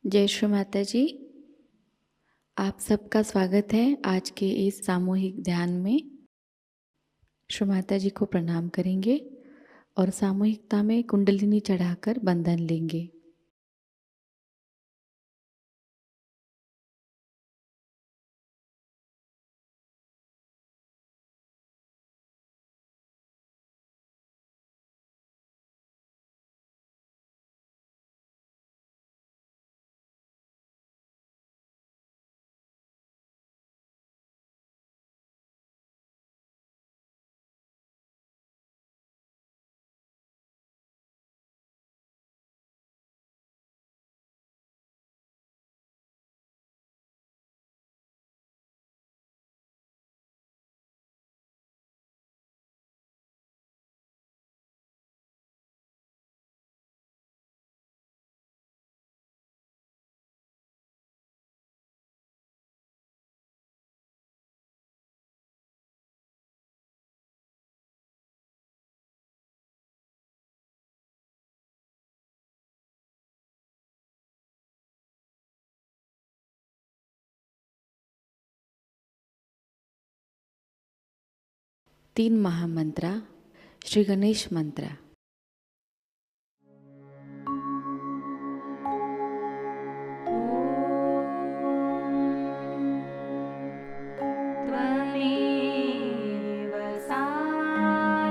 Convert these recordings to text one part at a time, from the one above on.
जय श्री माता जी। आप सबका स्वागत है आज के इस सामूहिक ध्यान में। श्री माता जी को प्रणाम करेंगे और सामूहिकता में कुंडलिनी चढ़ाकर बंधन लेंगे। तीन महामंत्रा श्री गणेश मंत्र। त्वमेव साक्षात्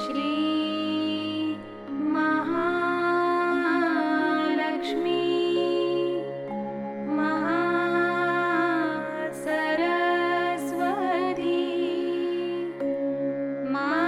श्री महालक्ष्मी महासरस्वती मा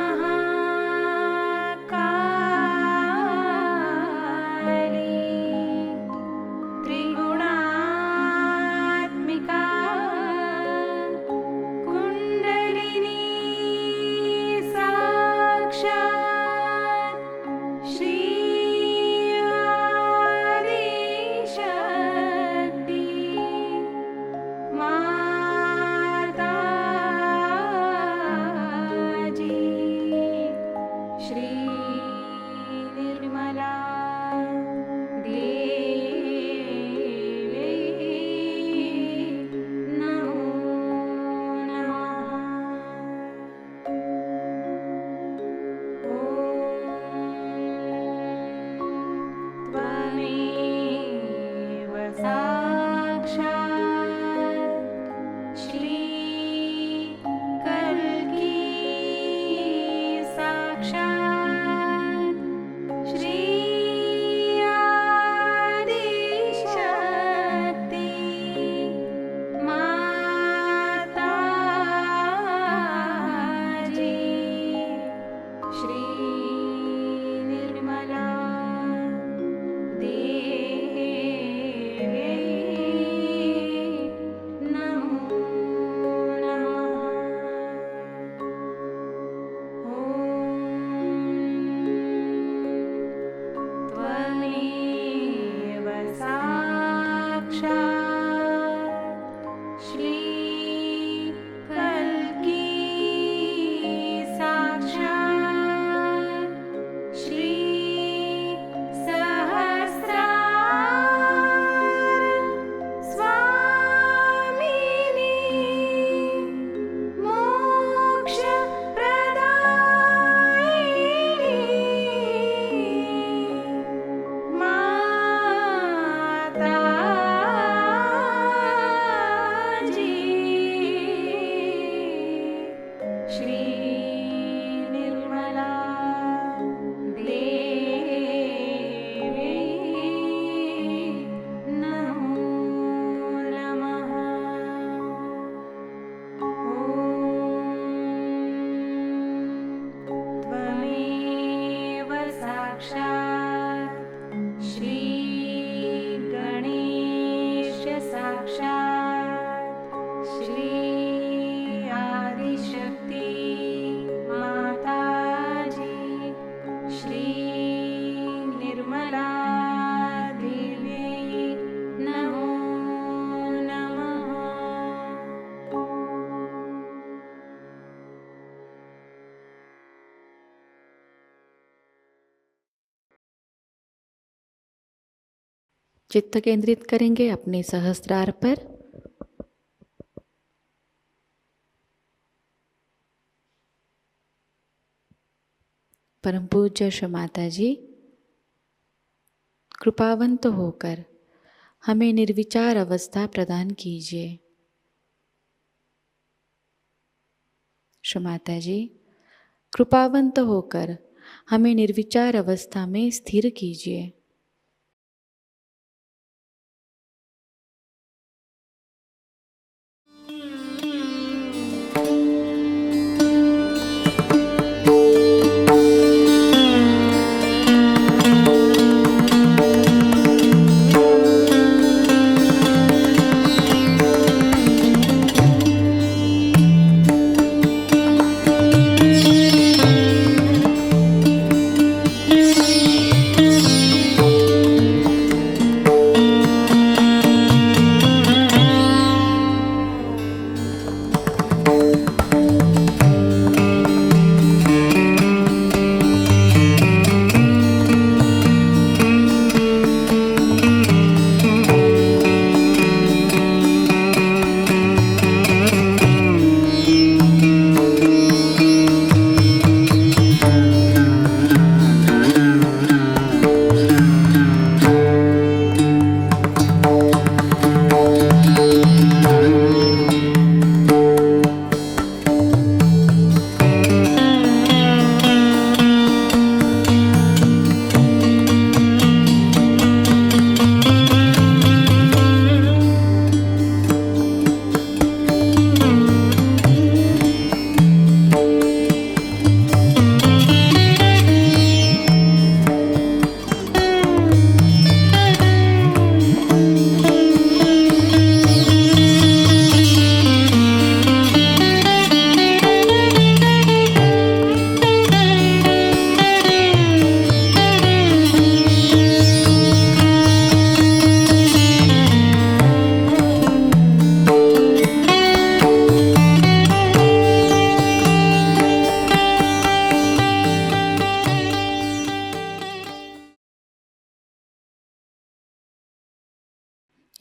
चित्त केंद्रित करेंगे अपने सहस्त्रार पर। परम पूज्य श्री माताजी कृपावंत होकर हमें निर्विचार अवस्था प्रदान कीजिए। श्री माताजी कृपावंत होकर हमें निर्विचार अवस्था में स्थिर कीजिए।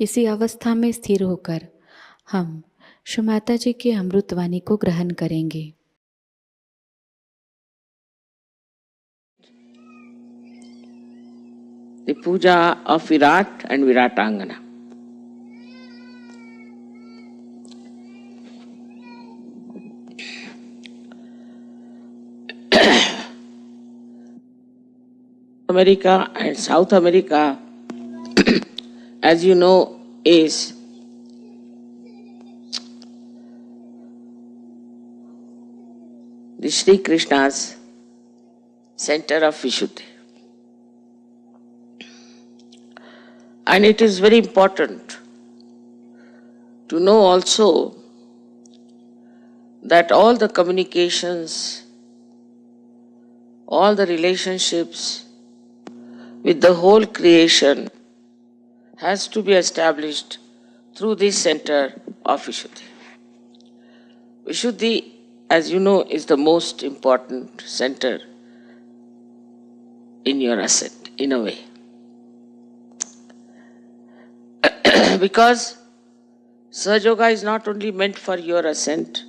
इसी अवस्था में स्थिर होकर हम श्री माताजी की अमृतवाणी को ग्रहण करेंगे। The puja of Virat and Viratangana. America and South America, as you know, is the Shri Krishna's center of Vishuddhi. And it is very important to know also that all the communications, all the relationships with the whole creation has to be established through this center of Vishuddhi. Vishuddhi, as you know, is the most important center in your ascent, in a way. Because Sahajayoga is not only meant for your ascent,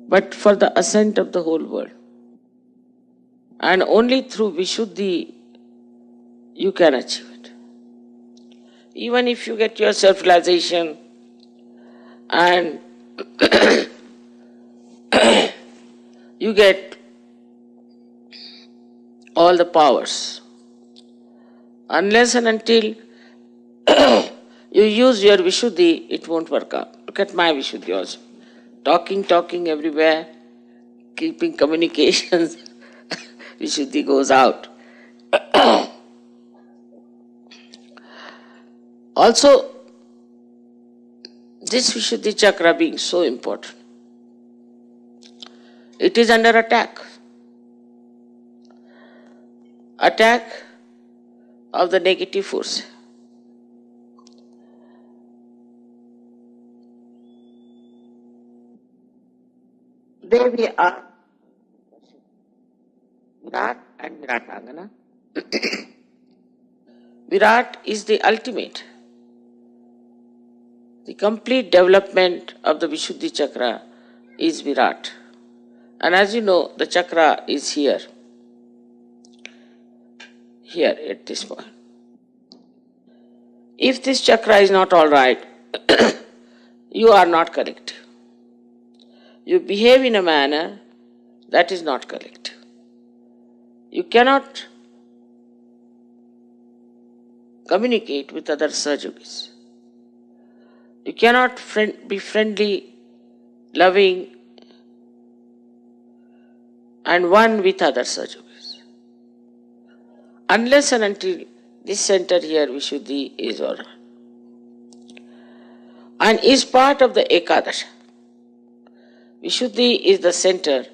but for the ascent of the whole world. And only through Vishuddhi you can achieve it. Even if you get your self-realization and you get all the powers, unless and until you use your Vishuddhi, it won't work out. Look at my Vishuddhi also. Talking everywhere, keeping communications, Vishuddhi goes out. Also, this Vishuddhi chakra being so important, it is under attack. Attack of the negative force. There we are, Virat and Viratangana. Virat is the ultimate. The complete development of the Vishuddhi chakra is Virat. And as you know, the chakra is here at this point. If this chakra is not all right, you are not correct. You behave in a manner that is not correct. You cannot communicate with other Sahajogis. You cannot be friendly, loving, and one with other Sahajogis. Unless and until this center here, Vishuddhi, is all right. And is part of the Ekadasha. Vishuddhi is the center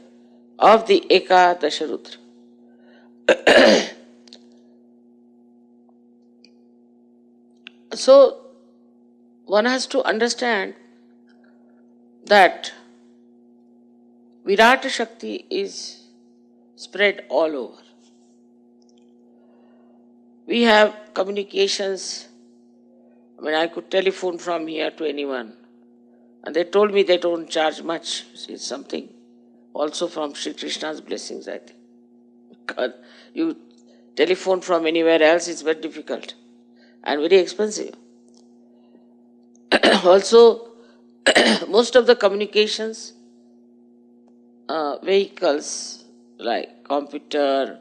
of the Ekadasha Rudra. So, one has to understand that Virata Shakti is spread all over. We have communications. I could telephone from here to anyone. And they told me they don't charge much. It's something also from Shri Krishna's blessings, I think. Because you telephone from anywhere else, it's very difficult and very expensive. Also, most of the communications vehicles like computer,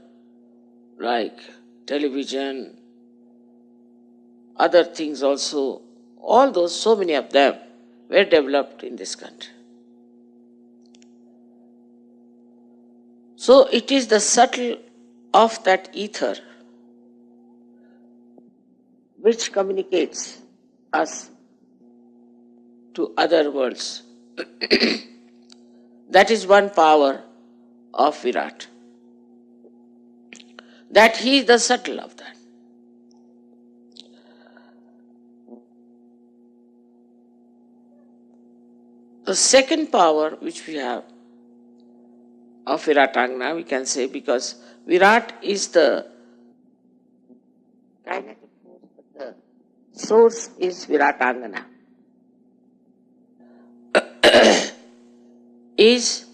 like television, other things also, all those, so many of them were developed in this country. So it is the subtle of that ether which communicates us to other worlds. That is one power of Virat. That he is the subtle of that. The second power which we have of Viratangana, we can say, because Virat is the kinetic force, but the source is Viratangana. Is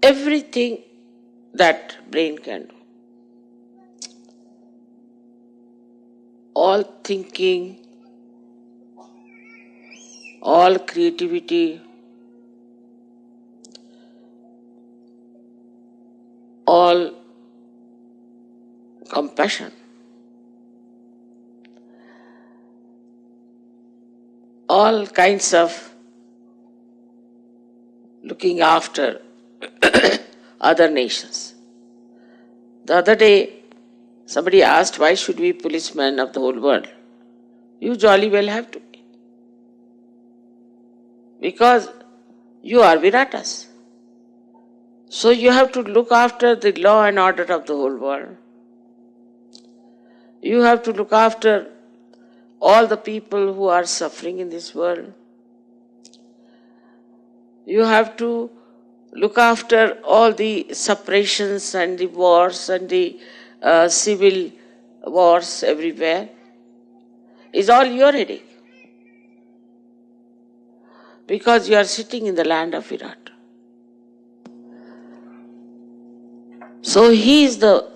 everything that brain can do. All thinking, all creativity, all compassion, all kinds of looking after other nations. The other day, somebody asked, why should we be policemen of the whole world? You jolly well have to be. Because you are Viratas. So you have to look after the law and order of the whole world. You have to look after all the people who are suffering in this world. You have to look after all the separations and the wars and the civil wars everywhere. It's all your headache. Because you are sitting in the land of Virat. So he is the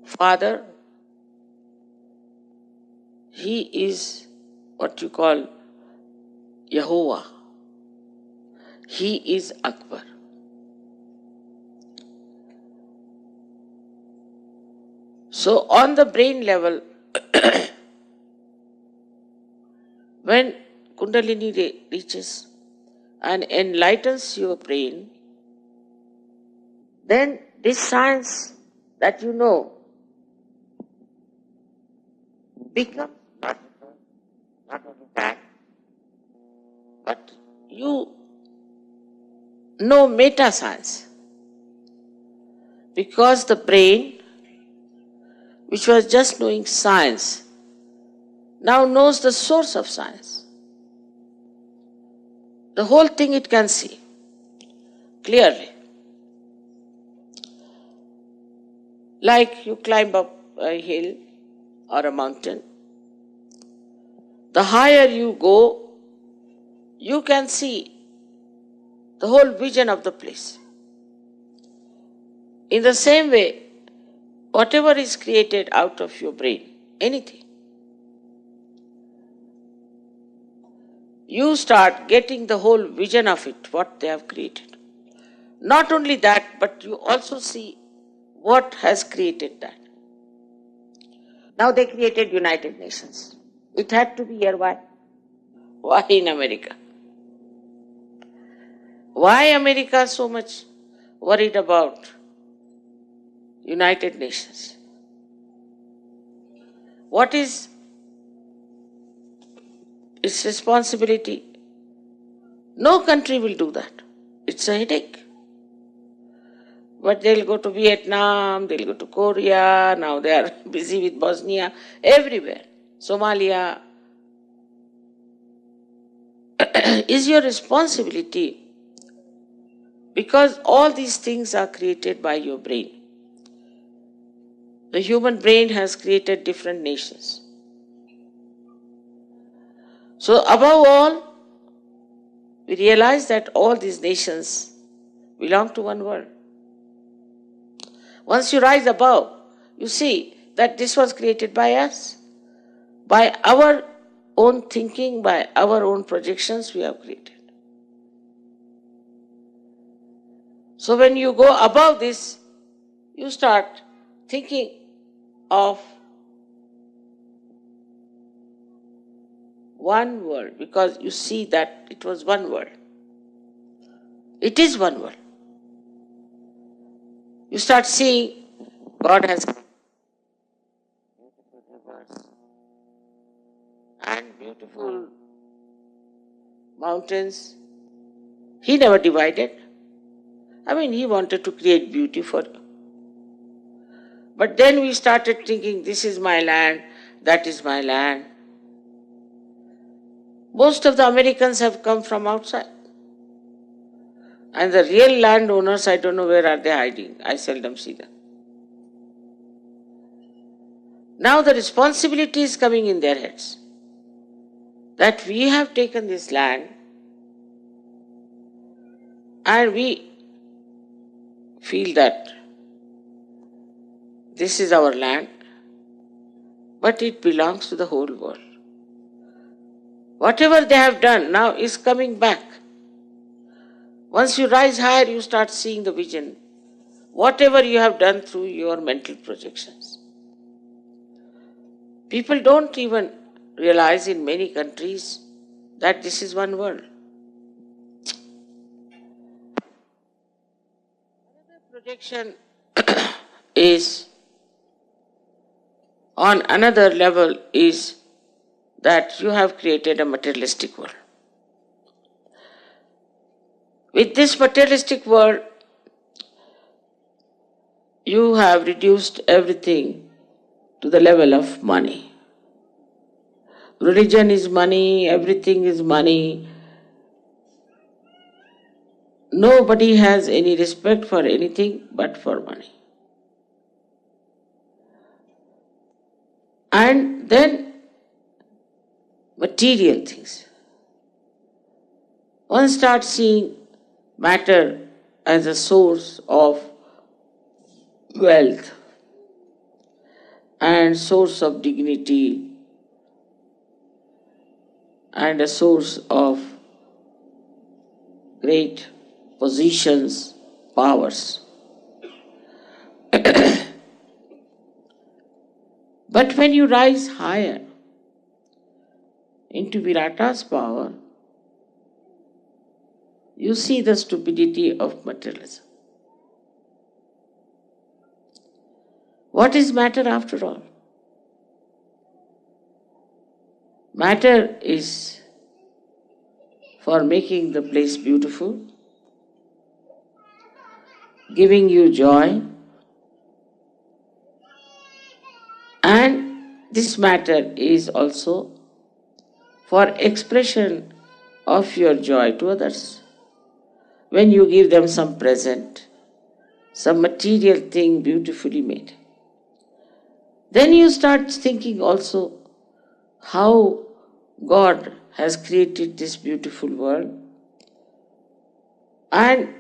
father. He is what you call Yehovah. He is Akbar. So on the brain level, when Kundalini reaches and enlightens your brain, then this science that you know becomes not only that, but you know meta science. Because the brain, which was just knowing science, now knows the source of science. The whole thing it can see clearly. Like you climb up a hill or a mountain. The higher you go, you can see the whole vision of the place. In the same way, whatever is created out of your brain, anything, you start getting the whole vision of it, what they have created. Not only that, but you also see what has created that. Now they created United Nations. It had to be here. Why? Why in America? Why America so much worried about United Nations? What is its responsibility? No country will do that. It's a headache. But they'll go to Vietnam, they'll go to Korea, now they are busy with Bosnia, everywhere. Somalia. Is your responsibility, because all these things are created by your brain. The human brain has created different nations. So above all, we realize that all these nations belong to one world. Once you rise above, you see that this was created by us. By our own thinking, by our own projections, we have created. So when you go above this, you start thinking of one world, because you see that it was one world. It is one world. You start seeing God has beautiful rivers and beautiful mountains. He never divided. He wanted to create beauty for you. But then we started thinking, this is my land, that is my land. Most of the Americans have come from outside. And the real landowners, I don't know where are they hiding. I seldom see them. Now the responsibility is coming in their heads, that we have taken this land and we feel that this is our land, but it belongs to the whole world. Whatever they have done now is coming back. Once you rise higher, you start seeing the vision. Whatever you have done through your mental projections. People don't even realize in many countries that this is one world. Another projection is, on another level, is that you have created a materialistic world. With this materialistic world, you have reduced everything to the level of money. Religion is money, everything is money. Nobody has any respect for anything but for money. And then material things. One starts seeing matter as a source of wealth and source of dignity and a source of great positions, powers. But when you rise higher into Virata's power, you see the stupidity of materialism. What is matter after all? Matter is for making the place beautiful, giving you joy, and this matter is also for expression of your joy to others. When you give them some present, some material thing beautifully made. Then you start thinking also how God has created this beautiful world, and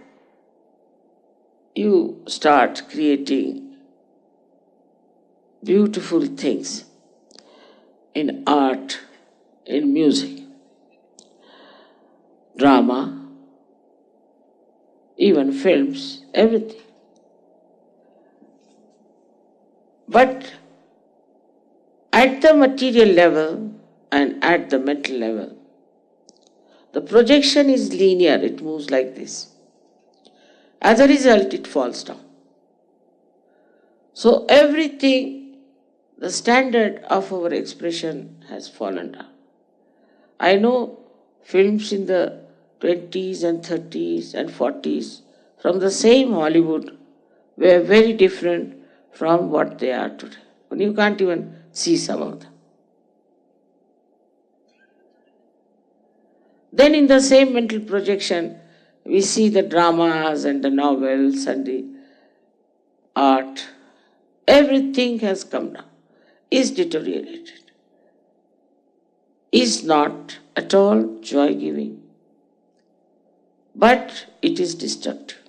you start creating beautiful things in art, in music, drama, even films, everything. But at the material level and at the mental level, the projection is linear, it moves like this. As a result, it falls down. So everything, the standard of our expression has fallen down. I know films in the 20s and 30s and 40s from the same Hollywood were very different from what they are today. And you can't even see some of them. Then in the same mental projection, we see the dramas and the novels and the art. Everything has come down, is deteriorated, is not at all joy-giving, but it is destructive.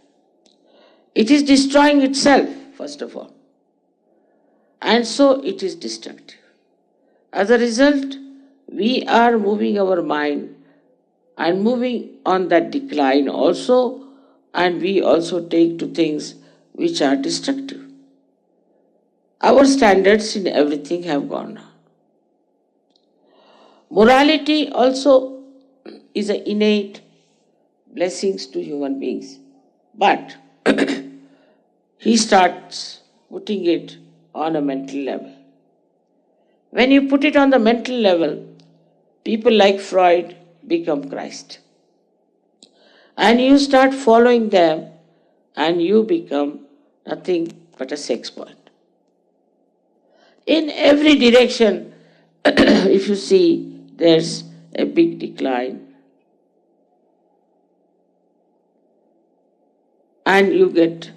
It is destroying itself, first of all, and so it is destructive. As a result, we are moving our mind and moving on that decline also, and we also take to things which are destructive. Our standards in everything have gone down. Morality also is an innate blessings to human beings, but he starts putting it on a mental level. When you put it on the mental level, people like Freud become Christ. And you start following them and you become nothing but a sex point. In every direction, if you see, there's a big decline. And you get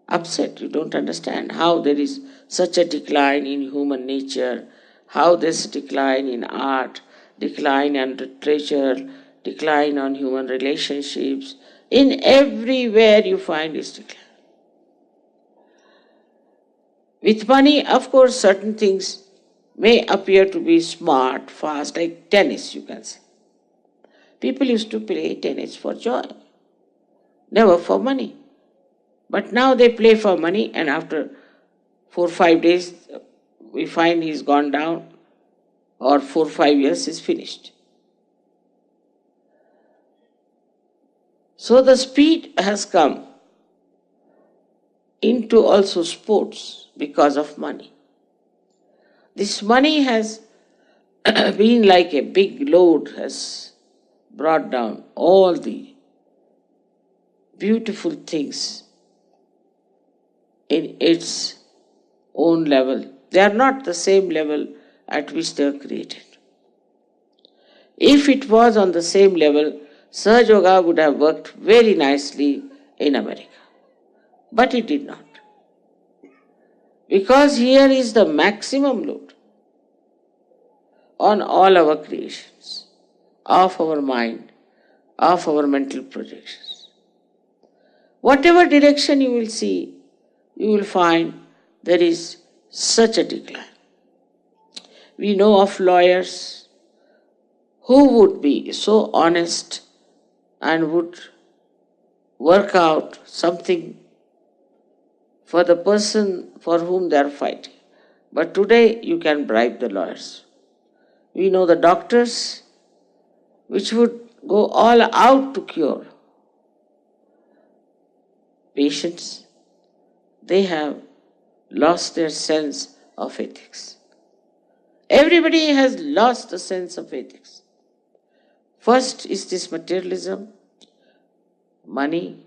upset. You don't understand how there is such a decline in human nature, how there's a decline in art, decline in literature, decline on human relationships. In everywhere you find this decline. With money, of course, certain things may appear to be smart, fast, like tennis, you can say. People used to play tennis for joy, never for money. But now they play for money, and after 4 or 5 days, we find he's gone down, or 4 or 5 years is finished. So the speed has come into also sports because of money. This money has been like a big load, has brought down all the beautiful things in its own level. They are not the same level at which they were created. If it was on the same level, Sahajayoga would have worked very nicely in America. But it did not. Because here is the maximum load on all our creations, of our mind, of our mental projections. Whatever direction you will see, you will find there is such a decline. We know of lawyers who would be so honest and would work out something for the person for whom they are fighting. But today you can bribe the lawyers. We know the doctors which would go all out to cure patients. They have lost their sense of ethics. Everybody has lost the sense of ethics. First is this materialism, money,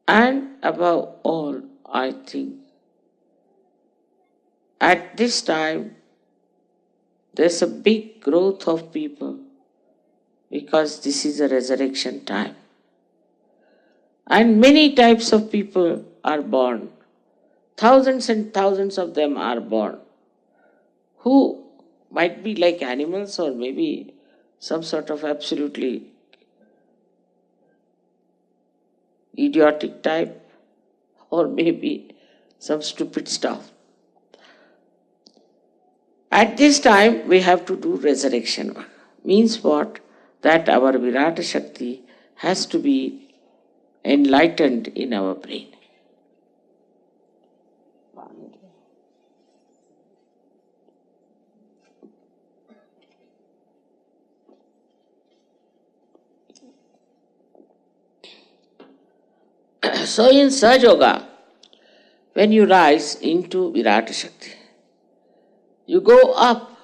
and above all, I think, at this time, there's a big growth of people because this is a resurrection time. And many types of people are born thousands and thousands of them are born, who might be like animals or maybe some sort of absolutely idiotic type, or maybe some stupid stuff. At this time, we have to do resurrection work. Means what? That our Virata Shakti has to be enlightened in our brain. So in Sahajayoga, when you rise into Virata Shakti, you go up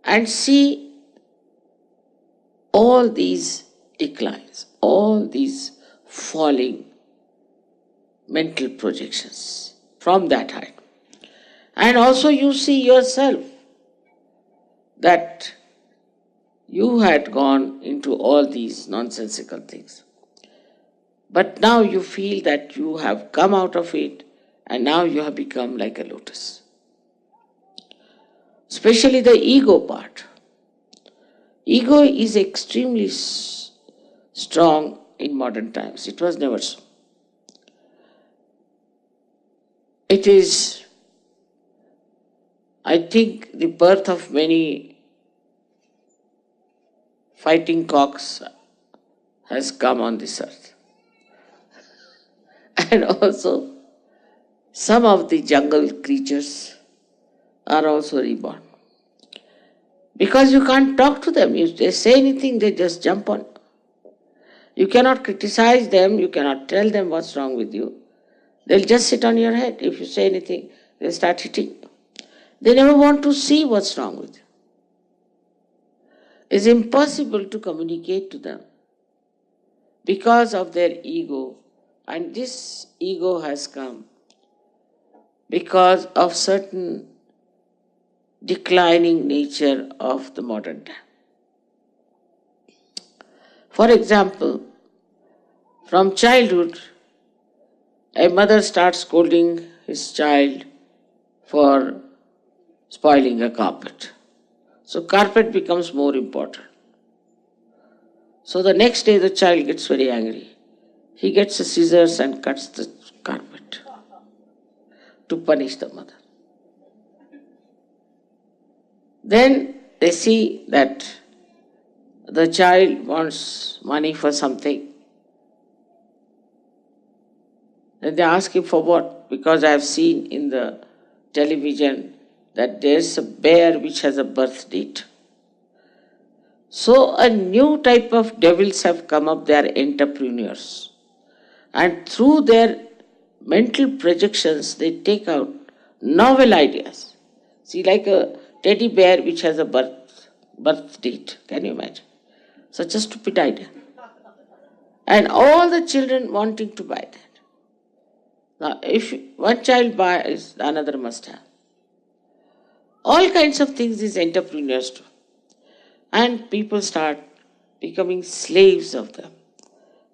and see all these declines, all these falling mental projections from that height. And also you see yourself that you had gone into all these nonsensical things. But now you feel that you have come out of it and now you have become like a lotus. Especially the ego part. Ego is extremely strong in modern times. It was never so. It is, I think, the birth of many fighting cocks has come on this earth. And also, some of the jungle creatures are also reborn. Because you can't talk to them. If they say anything, they just jump on. You cannot criticize them, you cannot tell them what's wrong with you. They'll just sit on your head. If you say anything, they'll start hitting you. They never want to see what's wrong with you. It's impossible to communicate to them because of their ego. And this ego has come because of certain declining nature of the modern time. For example, from childhood, a mother starts scolding his child for spoiling a carpet. So carpet becomes more important. So the next day the child gets very angry. He gets the scissors and cuts the carpet to punish the mother. Then they see that the child wants money for something. Then they ask him for what? Because I have seen in the television that there's a bear which has a birth date. So a new type of devils have come up, they are entrepreneurs. And through their mental projections, they take out novel ideas. See, like a teddy bear which has a birth date. Can you imagine? Such a stupid idea. And all the children wanting to buy that. Now, if one child buys, another must have. All kinds of things these entrepreneurs do. And people start becoming slaves of them.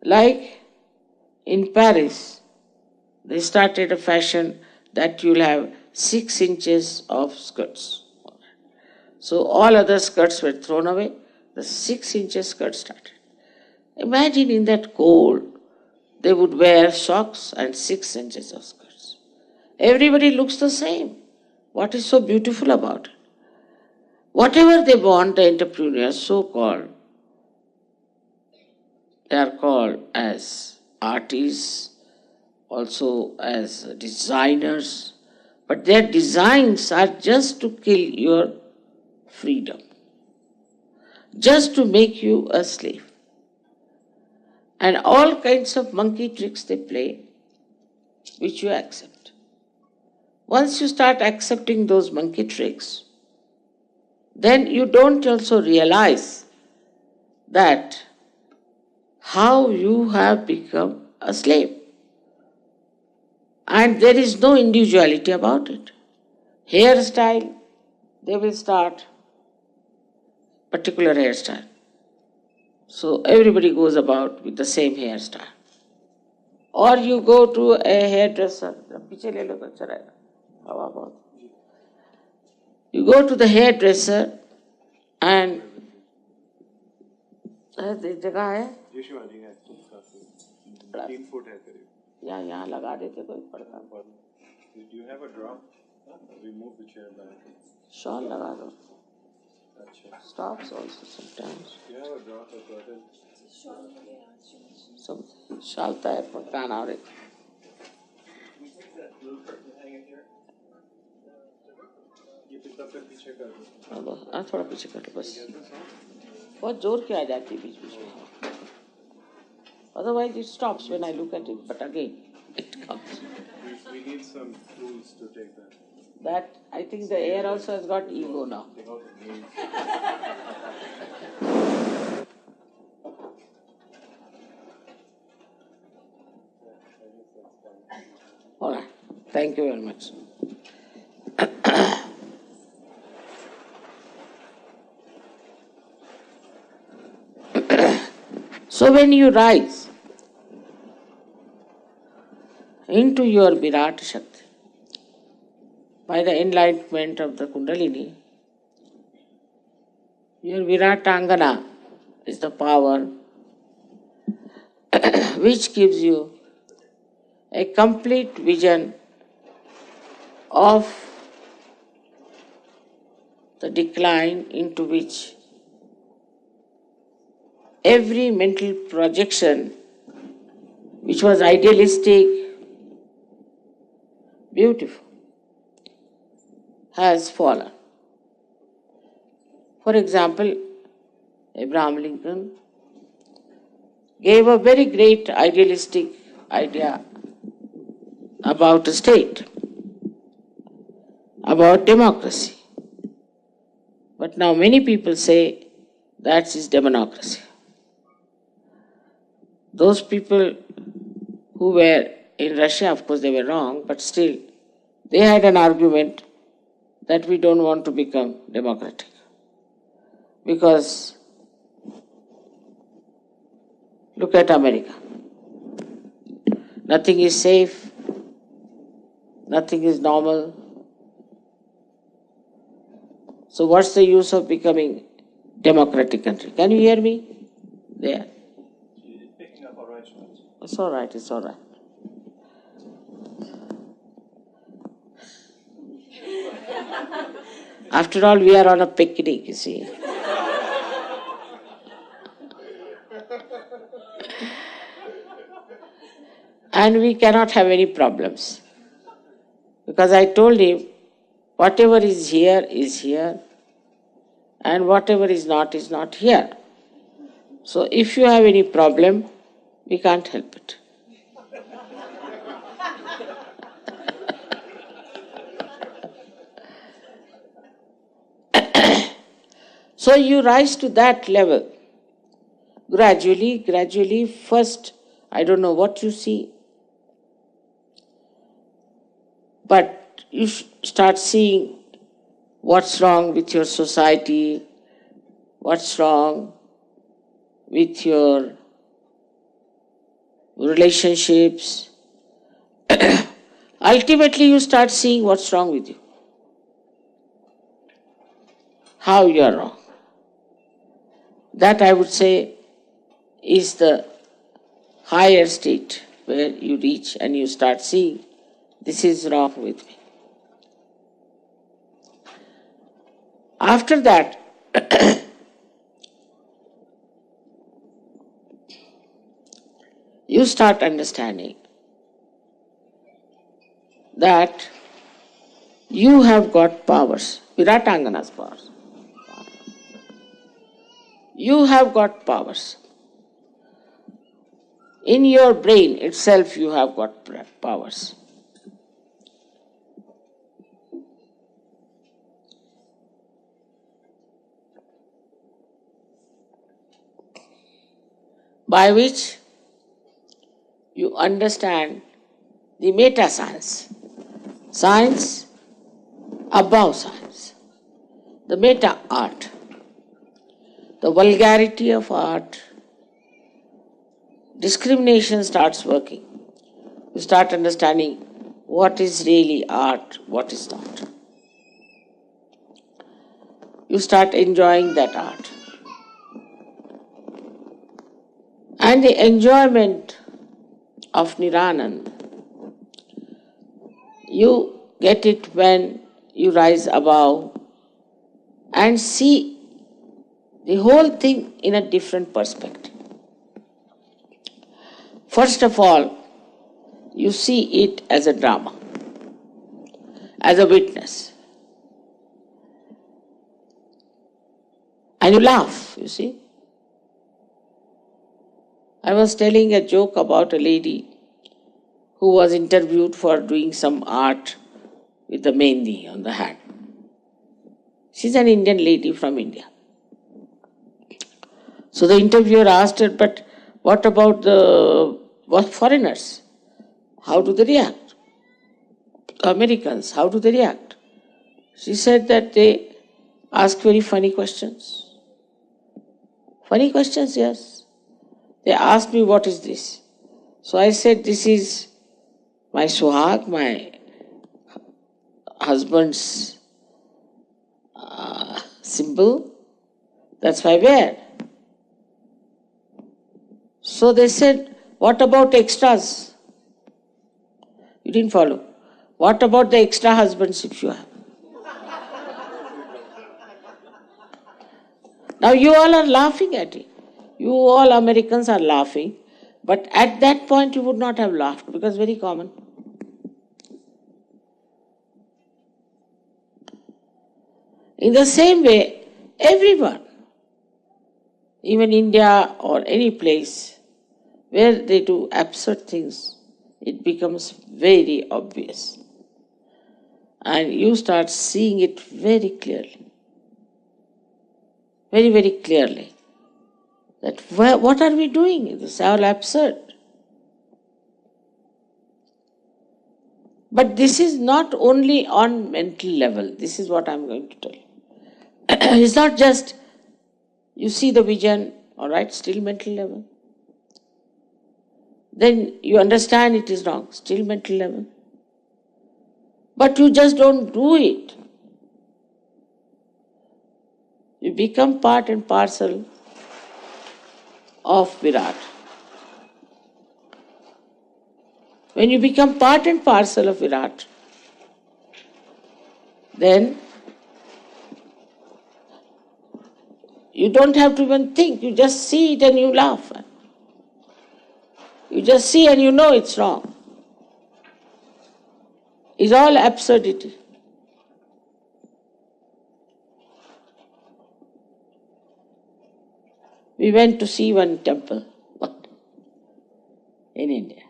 Like in Paris, they started a fashion that you'll have 6 inches of skirts. So all other skirts were thrown away. The 6 inches skirt started. Imagine in that cold, they would wear socks and 6 inches of skirts. Everybody looks the same. What is so beautiful about it? Whatever they want, the entrepreneurs, so-called, they are called as artists, also as designers, but their designs are just to kill your freedom, just to make you a slave. And all kinds of monkey tricks they play, which you accept. Once you start accepting those monkey tricks, then you don't also realize that how you have become a slave. And there is no individuality about it. Hairstyle, they will start particular hairstyle. So everybody goes about with the same hairstyle. Or you go to a hairdresser. पीछे ले लो तो अच्छा रहेगा, हवा बहुत. You go to the hairdresser and जगह है, 3 foot है करीब. यहाँ लगा देते कोई पड़ता. Do you have a drop? Remove the chair back. Shawl लगा दो. अच्छा. Stops also sometimes. Do you have a drop or curtain? सब शालता है पकाना और एक. ये पिता फिर पीछे कर दो. थोड़ा पीछे कर लो बस. बहुत जोर की आ जाती है बीच बीच में. Otherwise it stops when I look at it, but again it comes. We need some tools to take that. That I think the air also has got ego now. All right. Thank you very much. So when you rise into your Virat Shakti by the enlightenment of the Kundalini, your Viratangana is the power which gives you a complete vision of the decline into which every mental projection which was idealistic, beautiful, has fallen. For example, Abraham Lincoln gave a very great idealistic idea about a state, about democracy. But now many people say that is democracy. Those people who were in Russia, of course they were wrong, but still they had an argument that we don't want to become democratic. Because look at America. Nothing is safe, nothing is normal. So what's the use of becoming democratic country? Can you hear me? There. Picking up all right, Shri. It's all right, it's all right. After all, we are on a picnic, you see. And we cannot have any problems. Because I told him, whatever is here, and whatever is not here. So if you have any problem, we can't help it. So you rise to that level. Gradually, first, I don't know what you see, but you start seeing what's wrong with your society, what's wrong with your relationships. Ultimately, you start seeing what's wrong with you, how you are wrong. That, I would say, is the higher state where you reach and you start seeing this is wrong with me. After that, you start understanding that you have got powers, Viratangana's powers. You have got powers. In your brain itself, you have got powers. By which you understand the meta science, science above science, the meta art, the vulgarity of art. Discrimination starts working. You start understanding what is really art, what is not. You start enjoying that art. And the enjoyment of Niranand, you get it when you rise above and see the whole thing in a different perspective. First of all, you see it as a drama, as a witness. And you laugh, you see. I was telling a joke about a lady who was interviewed for doing some art with the mehndi on the hand. She's an Indian lady from India. So the interviewer asked her, but what about the foreigners? How do they react? Americans, how do they react? She said that they ask very funny questions. Funny questions, yes. They asked me, what is this? So I said, this is my suhag, my husband's symbol. That's why I wear. So they said, what about extras? You didn't follow. What about the extra husbands if you have? Now you all are laughing at it. You all Americans are laughing. But at that point you would not have laughed because very common. In the same way, everyone, even India or any place where they do absurd things, it becomes very obvious. And you start seeing it very clearly. Very, very clearly. That what are we doing? This is all absurd. But this is not only on mental level. This is what I'm going to tell you. It's not just you see the vision, all right, still mental level. Then you understand it is wrong, still mental level. But you just don't do it. You become part and parcel of Virat. When you become part and parcel of Virat, then you don't have to even think, you just see it and you laugh. You just see and you know it's wrong. It's all absurdity. We went to see one temple in India.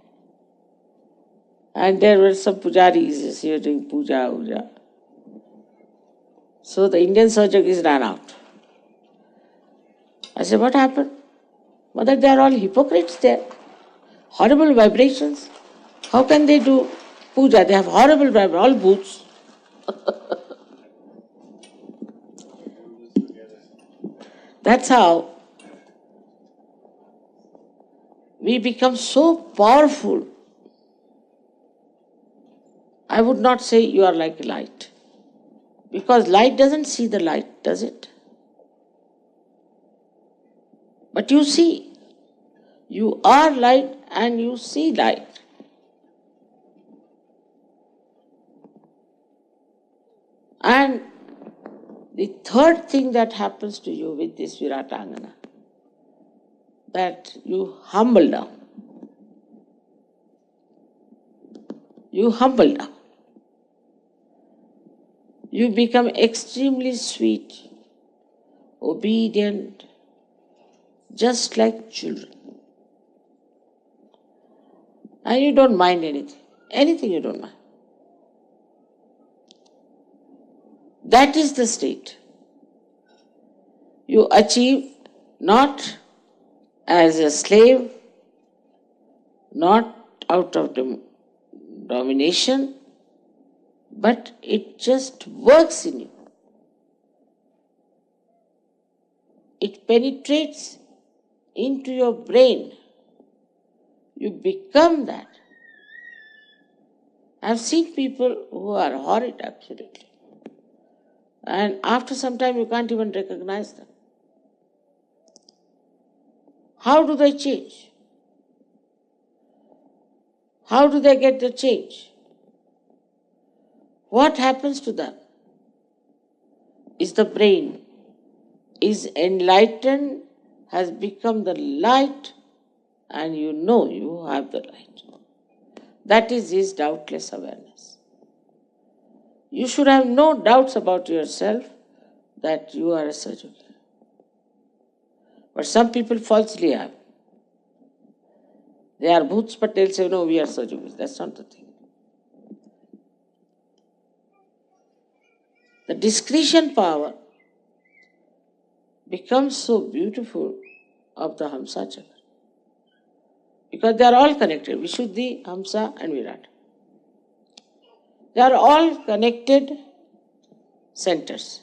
And there were some pujaris here doing puja. So the Indian Sahajayogas ran out. I said, what happened? Mother, they are all hypocrites there. Horrible vibrations. How can they do puja? They have horrible vibrations, all boots. That's how we become so powerful. I would not say you are like light. Because light doesn't see the light, does it? But you see. You are light and you see light. And the third thing that happens to you with this Viratangana, that you humble down. You humble down. You become extremely sweet, obedient, just like children. And you don't mind anything. Anything you don't mind. That is the state. You achieve not as a slave, not out of domination, but it just works in you. It penetrates into your brain. You become that. I've seen people who are horrid, absolutely. And after some time, you can't even recognize them. How do they change? How do they get the change? What happens to them? Is the brain is enlightened, has become the light, and you know you have the light. That is his doubtless awareness. You should have no doubts about yourself that you are a Sahajayogi. But some people falsely have. They are bhoots, but they'll say, no, we are Sahajogis. That's not the thing. The discretion power becomes so beautiful of the Hamsa Chakra. Because they are all connected. Vishuddhi, Hamsa and Virat. They are all connected centers.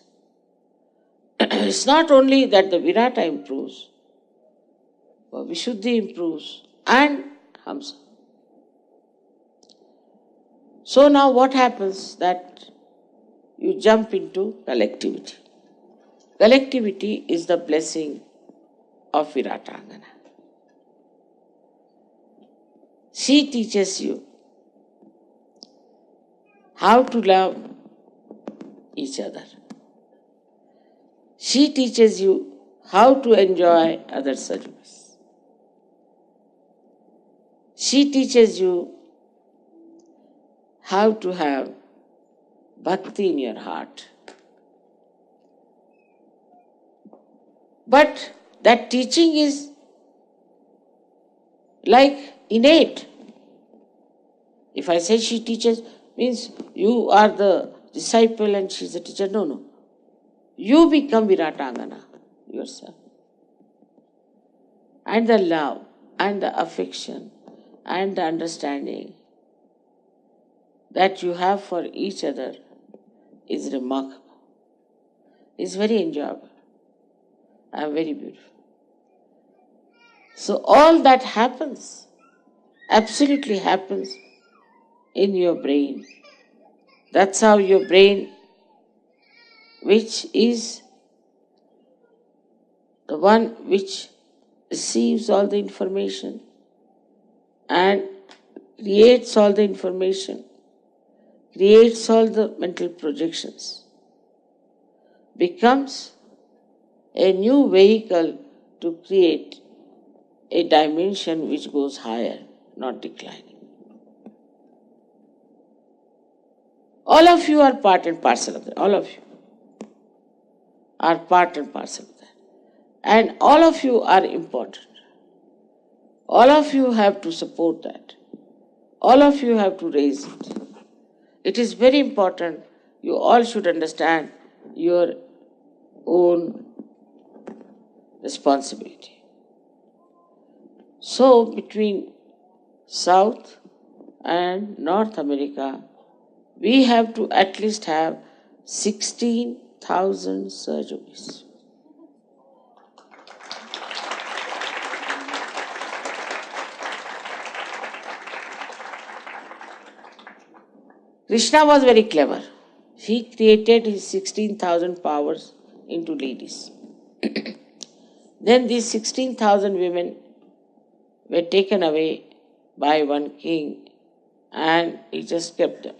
It's not only that the Virata improves, but Vishuddhi improves and Hamsa. So now what happens that you jump into collectivity. Collectivity is the blessing of Viratangana. She teaches you how to love each other. She teaches you how to enjoy other Sahajayogas. She teaches you how to have bhakti in your heart. But that teaching is like innate. If I say she teaches, means you are the disciple and she is the teacher. No, no. You become Viratangana yourself. And the love and the affection and the understanding that you have for each other is remarkable. It's very enjoyable and very beautiful. So all that happens, absolutely happens in your brain. That's how your brain, which is the one which receives all the information and creates all the information, creates all the mental projections, becomes a new vehicle to create a dimension which goes higher, not declining. All of you are part and parcel of that. All of you are part and parcel of that. And all of you are important. All of you have to support that. All of you have to raise it. It is very important. You all should understand your own responsibility. So, between South and North America, we have to at least have 16,000 Sahajogis. Krishna was very clever. He created his 16,000 powers into ladies. Then these 16,000 women were taken away by one king and he just kept them.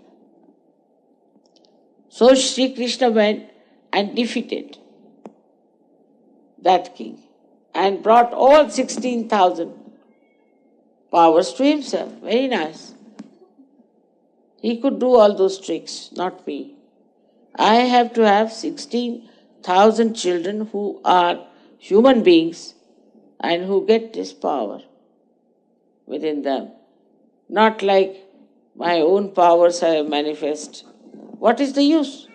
So Shri Krishna went and defeated that king and brought all 16,000 powers to himself. Very nice. He could do all those tricks, not me. I have to have 16,000 children who are human beings and who get this power within them. Not like my own powers I manifest. What is the use?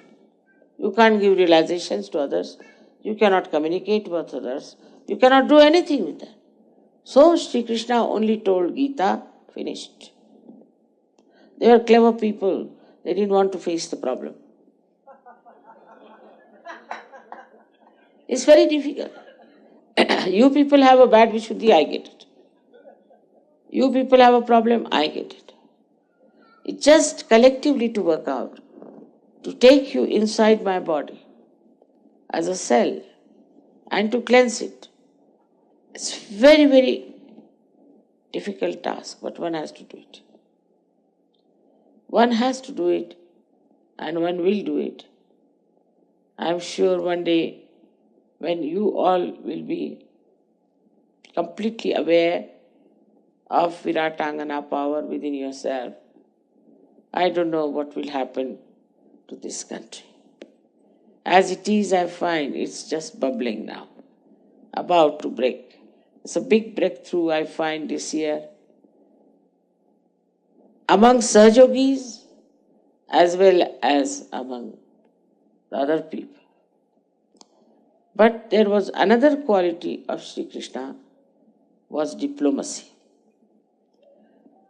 You can't give realizations to others. You cannot communicate with others. You cannot do anything with that. So Sri Krishna only told Gita, finished. They were clever people. They didn't want to face the problem. It's very difficult. You people have a bad Vishuddhi, I get it. You people have a problem, I get it. It's just collectively to work out, to take you inside my body as a cell and to cleanse it. It's very, very difficult task, but one has to do it. One has to do it, and one will do it. I'm sure one day when you all will be completely aware of Viratangana power within yourself, I don't know what will happen to this country. As it is, I find it's just bubbling now, about to break. It's a big breakthrough I find this year among Sahajogis as well as among the other people. But there was another quality of Sri Krishna, was diplomacy.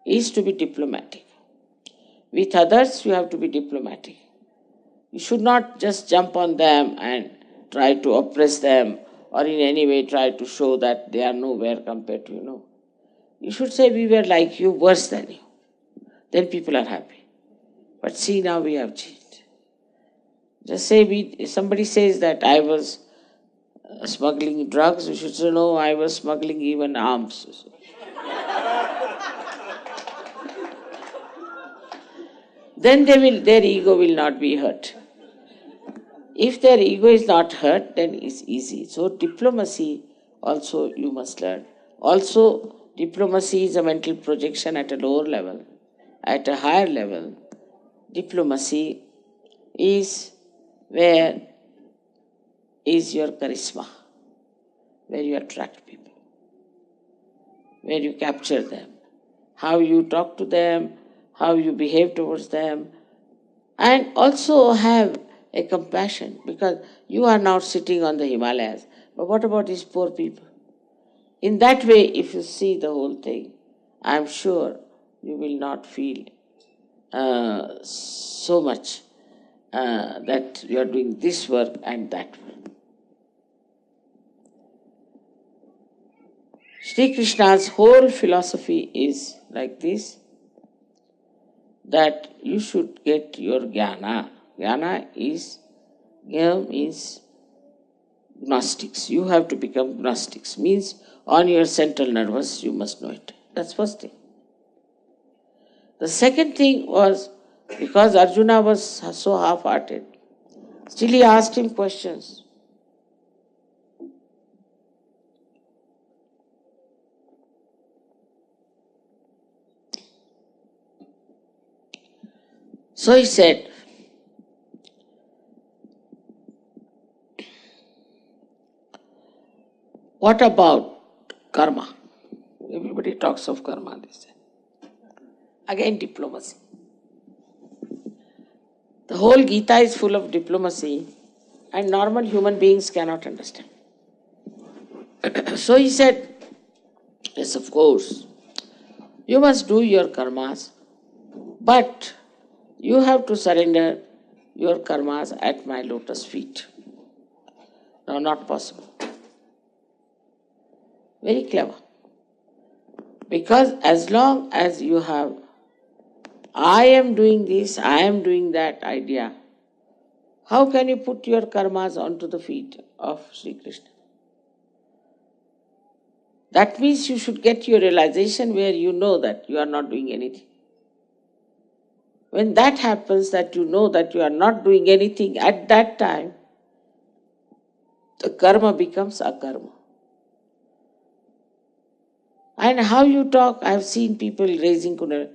He is to be diplomatic. With others, you have to be diplomatic. You should not just jump on them and try to oppress them or in any way try to show that they are nowhere compared to you. No. You should say we were like you, worse than you. Then people are happy. But see, now we have changed. Just say somebody says that I was smuggling drugs, you should say no, I was smuggling even arms. Then their ego will not be hurt. If their ego is not hurt, then it's easy. So diplomacy also you must learn. Also, diplomacy is a mental projection at a lower level. At a higher level, diplomacy is where is your charisma, where you attract people, where you capture them, how you talk to them, how you behave towards them, and also have a compassion, because you are now sitting on the Himalayas. But what about these poor people? In that way, if you see the whole thing, I am sure you will not feel so much that you are doing this work and that work. Sri Krishna's whole philosophy is like this, that you should get your jnana. Jnana means Gnostics. You have to become Gnostics. Means on your central nervous you must know it. That's first thing. The second thing was, because Arjuna was so half-hearted, still he asked him questions. So he said, what about karma? Everybody talks of karma, they say. Again, diplomacy. The whole Gita is full of diplomacy, and normal human beings cannot understand. So he said, yes, of course, you must do your karmas, but you have to surrender your karmas at my lotus feet. No, not possible. Very clever. Because as long as you have I am doing this, I am doing that idea, how can you put your karmas onto the feet of Sri Krishna? That means you should get your realization where you know that you are not doing anything. When that happens, that you know that you are not doing anything, at that time, the karma becomes akarma. And how you talk, I have seen people raising kundalini.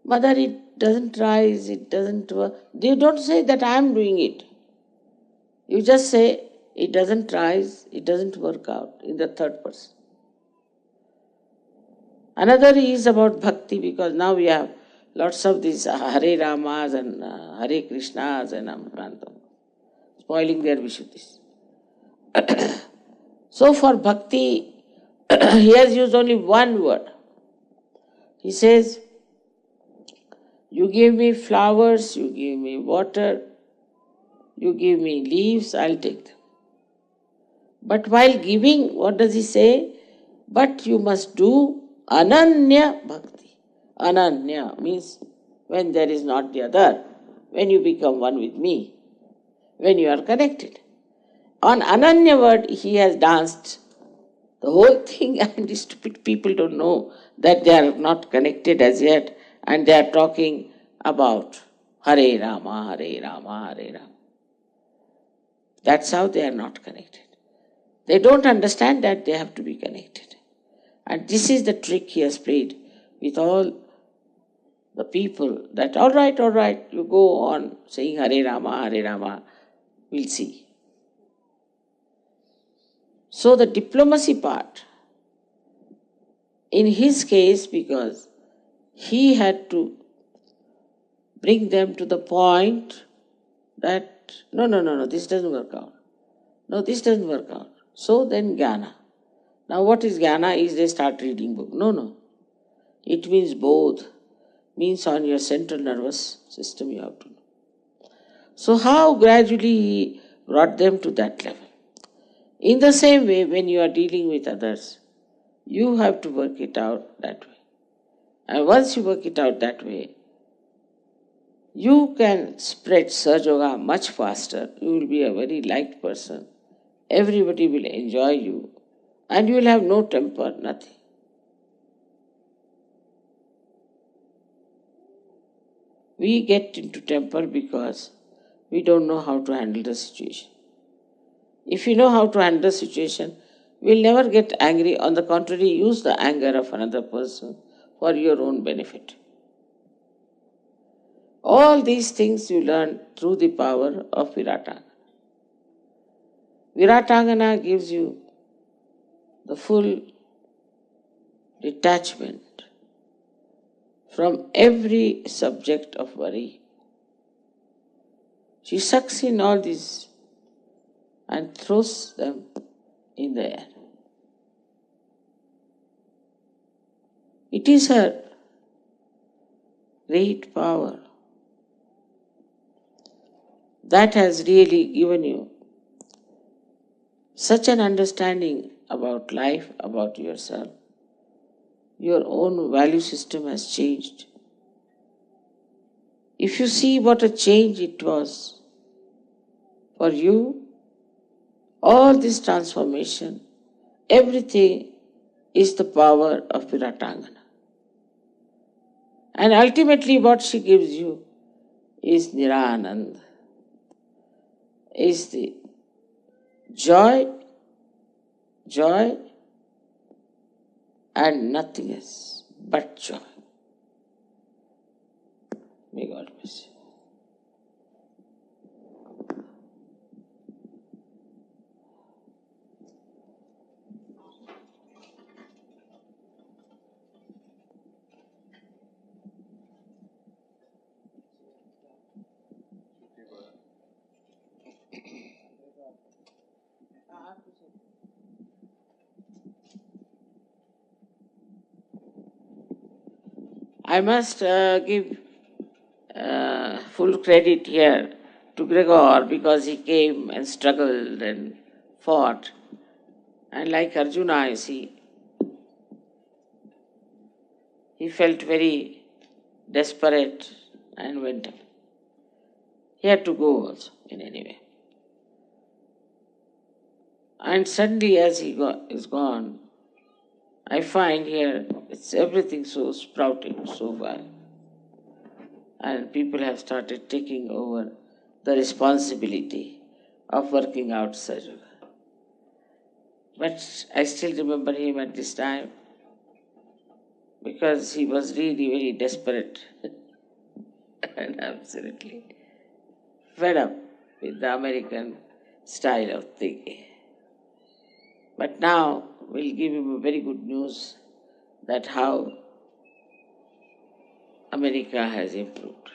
Mother, it doesn't rise, it doesn't work. They don't say that I am doing it. You just say, it doesn't rise, it doesn't work out in the third person. Another is about bhakti, because now we have lots of these Hare Ramas and Hare Krishnas and Amrantam, spoiling their Vishuddhis. So for bhakti, he has used only one word. He says, you give me flowers, you give me water, you give me leaves, I'll take them. But while giving, what does he say? But you must do ananya bhakti. Ananya means when there is not the other, when you become one with me, when you are connected. On Ananya word, he has danced the whole thing, and the stupid people don't know that they are not connected as yet, and they are talking about Hare Rama, Hare Rama, Hare Rama. That's how they are not connected. They don't understand that they have to be connected. And this is the trick he has played with all the people, that all right, you go on saying Hare Rama, we'll see. So the diplomacy part, in his case, because he had to bring them to the point that, no, this doesn't work out. No, this doesn't work out. So then jnana. Now what is jnana is they start reading book. No. It means both. Means on your central nervous system you have to know. So how gradually he brought them to that level. In the same way, when you are dealing with others, you have to work it out that way. And once you work it out that way, you can spread Sahajayoga much faster. You will be a very light person. Everybody will enjoy you. And you will have no temper, nothing. We get into temper because we don't know how to handle the situation. If you know how to handle the situation, you will never get angry. On the contrary, use the anger of another person for your own benefit. All these things you learn through the power of Viratangana. Viratangana gives you the full detachment from every subject of worry. She sucks in all these and throws them in the air. It is her great power that has really given you such an understanding about life, about yourself. Your own value system has changed. If you see what a change it was for you, all this transformation, everything is the power of Viratangana. And ultimately what she gives you is Niranand, is the joy and nothingness but joy. May God bless you. I must give full credit here to Gregor because he came and struggled and fought. And like Arjuna, you see, he felt very desperate and went up. He had to go also in any way. And suddenly as he is gone, I find here it's everything so sprouting so well. And people have started taking over the responsibility of working out Sahajayoga. But I still remember him at this time because he was really very desperate and absolutely fed up with the American style of thinking. But now we'll give him a very good news that how America has improved.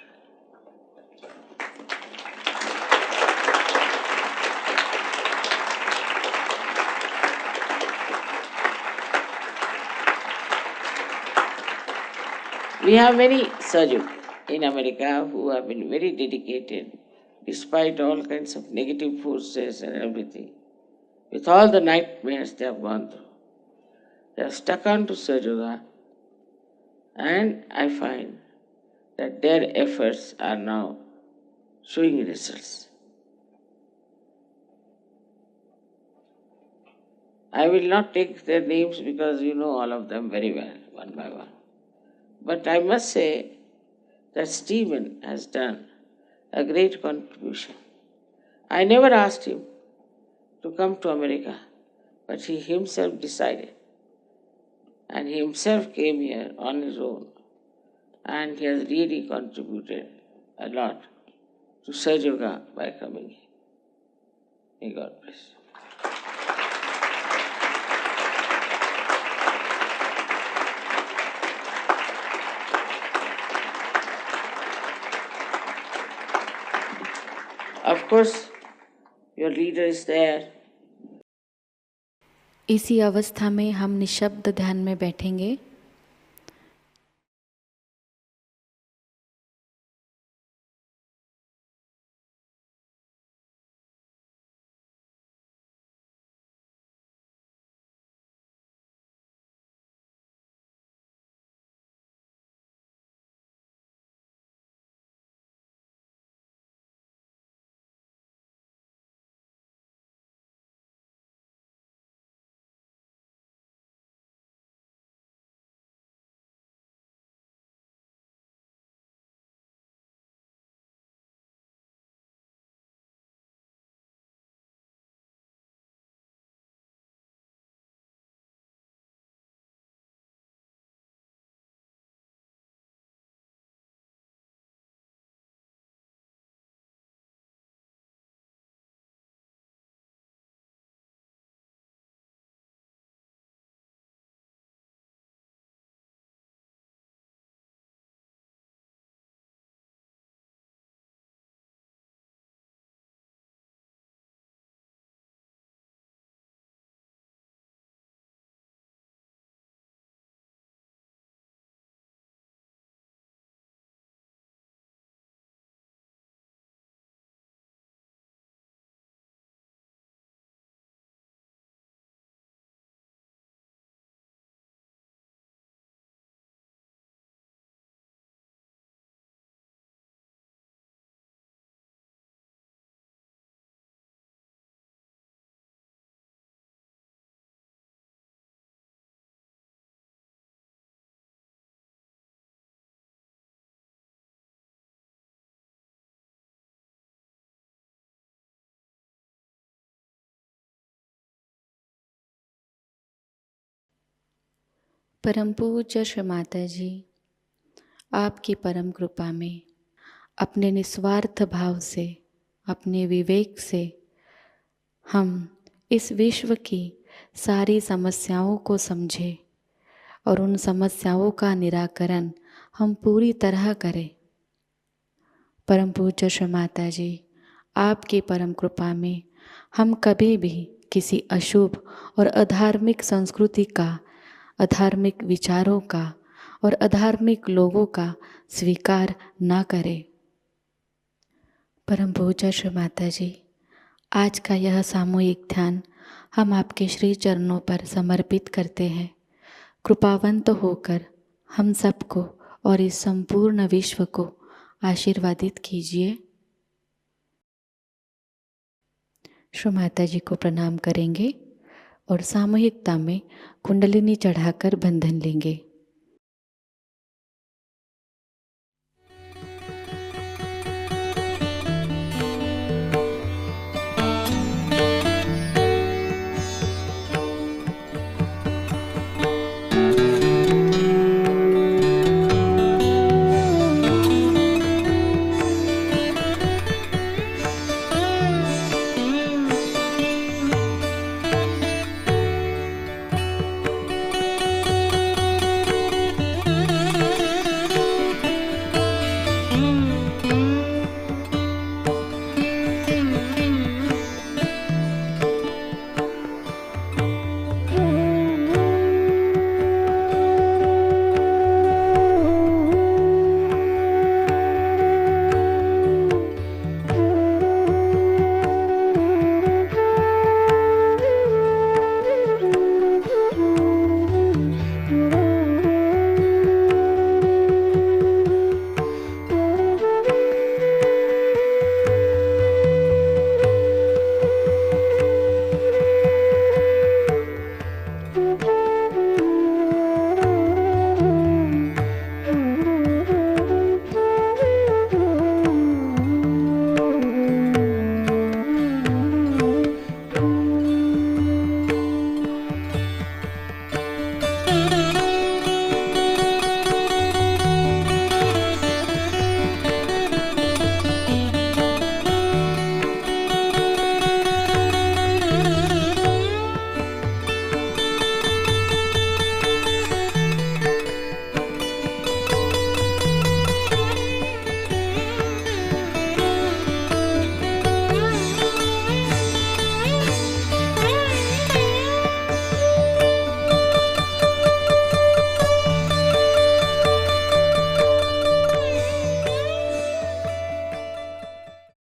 We have many Sahajayogas in America who have been very dedicated despite all kinds of negative forces and everything. With all the nightmares they have gone through, they have stuck on to Sahajayoga, and I find that their efforts are now showing results. I will not take their names because you know all of them very well, one by one. But I must say that Stephen has done a great contribution. I never asked him to come to America, but he himself decided. And he himself came here on his own. And he has really contributed a lot to Sahajayoga by coming here. May God bless. Of course, your leader is there. इसी अवस्था में हम निशब्द ध्यान में बैठेंगे। परम पूज्य श्री माताजी, आपकी परम कृपा में अपने निस्वार्थ भाव से, अपने विवेक से हम इस विश्व की सारी समस्याओं को समझें और उन समस्याओं का निराकरण हम पूरी तरह करें। परम पूज्य श्री माताजी, आपकी परम कृपा में हम कभी भी किसी अशुभ और अधार्मिक संस्कृति का, अधार्मिक विचारों का और अधार्मिक लोगों का स्वीकार ना करें। परम पूज्य श्री माताजी, आज का यह सामूहिक ध्यान हम आपके श्री चरणों पर समर्पित करते हैं। कृपावंत होकर हम सबको और इस संपूर्ण विश्व को आशीर्वादित कीजिए। श्री माताजी को प्रणाम करेंगे और सामूहिकता में कुंडलिनी चढ़ाकर बंधन लेंगे।